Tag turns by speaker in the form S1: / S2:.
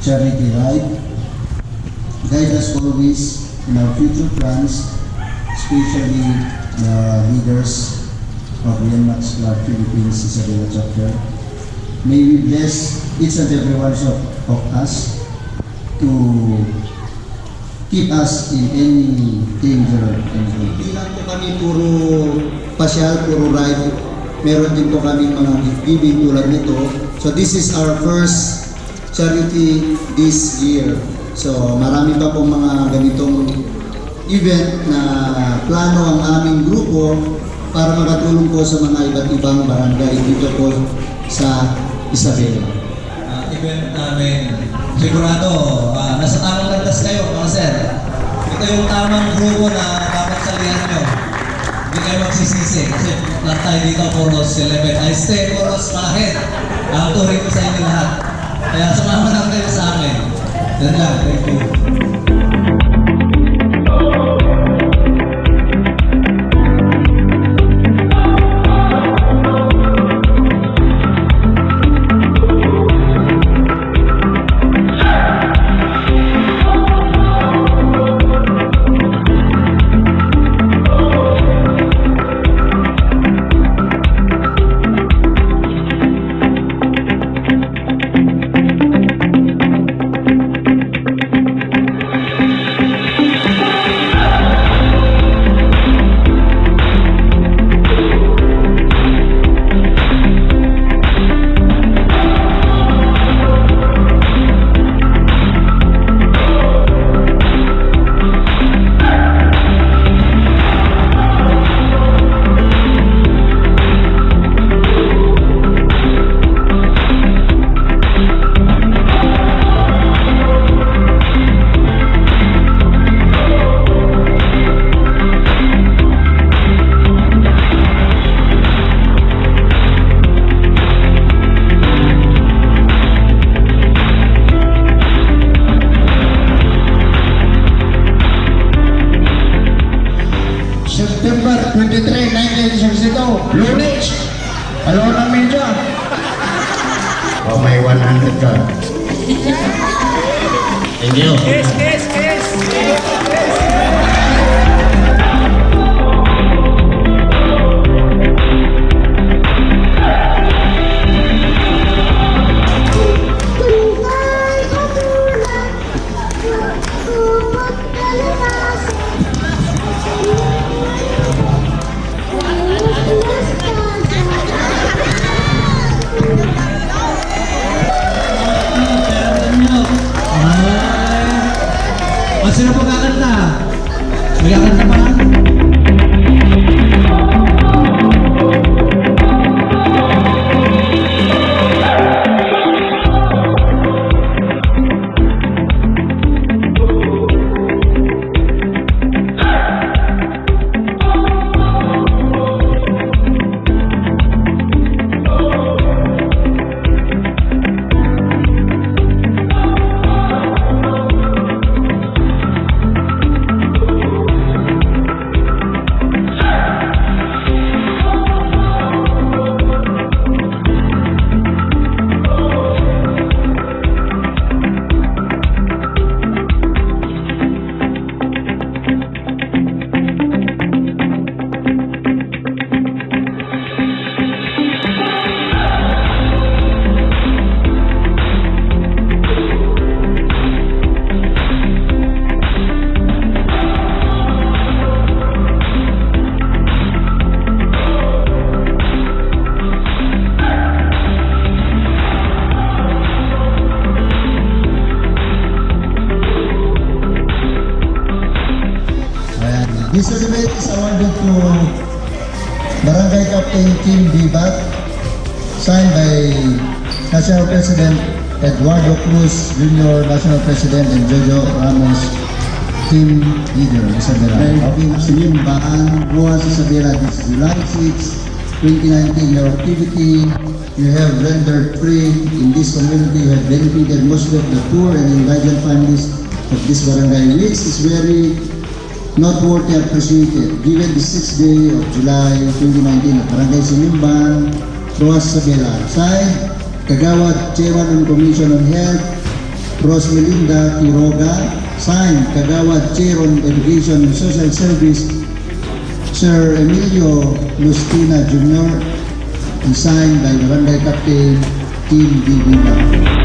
S1: charity ride. Guide us always in our future plans, especially the leaders of YAMAHA Club Philippines ISABELA Chapter. May we bless each and every one of us to keep us in any danger. Hindi lang po kami puro pasyal, puro ride. Meron din po kami mga giving tulad nito. So this is our first charity this year. So marami pa pong mga ganitong event na plano ang aming grupo para makatulong po sa mga iba't ibang barangay dito po sa Isabela.
S2: Event namin, sigurado, nasa tamang landas kayo, mga sir. Ito yung tamang grupo na dapat salihan nyo. Hindi kayo magsisisi kasi lahat tayo dito puro celebrate. I stay puro ahead. Turing ko sa inyo lahat. Kaya sumama lang kayo sa amin. Yan lang, thank you.
S1: September 23, 1962, Lunes. Alam mo ng medya? O may 100 ka. Thank you.
S3: Kiss.
S2: Sino po kakanta? May kakanta pa?
S1: This event is awarded to Barangay Captain Kim Bibat, signed by National President Eduardo Cruz Jr., National President, and Jojo Ramos, Team Leader, Isabela. Barangay Simmimbahan, Buwas, Isabela, this July 6, 2019. Your activity you have rendered free in this community. You have benefited most of the poor and indigent families of this barangay, which is very noteworthy and appreciated. Given the 6th day of July 2019 at Barangay Simmimbahan, Roxas, Isabela. Signed, Kagawad, Chairman and Commission on Health, Rosmelinda Quiroga. Signed, Kagawad Chair on Education and Social Service, Sir Emilio Lustina Jr. And signed by Barangay Captain Kim D. Villa.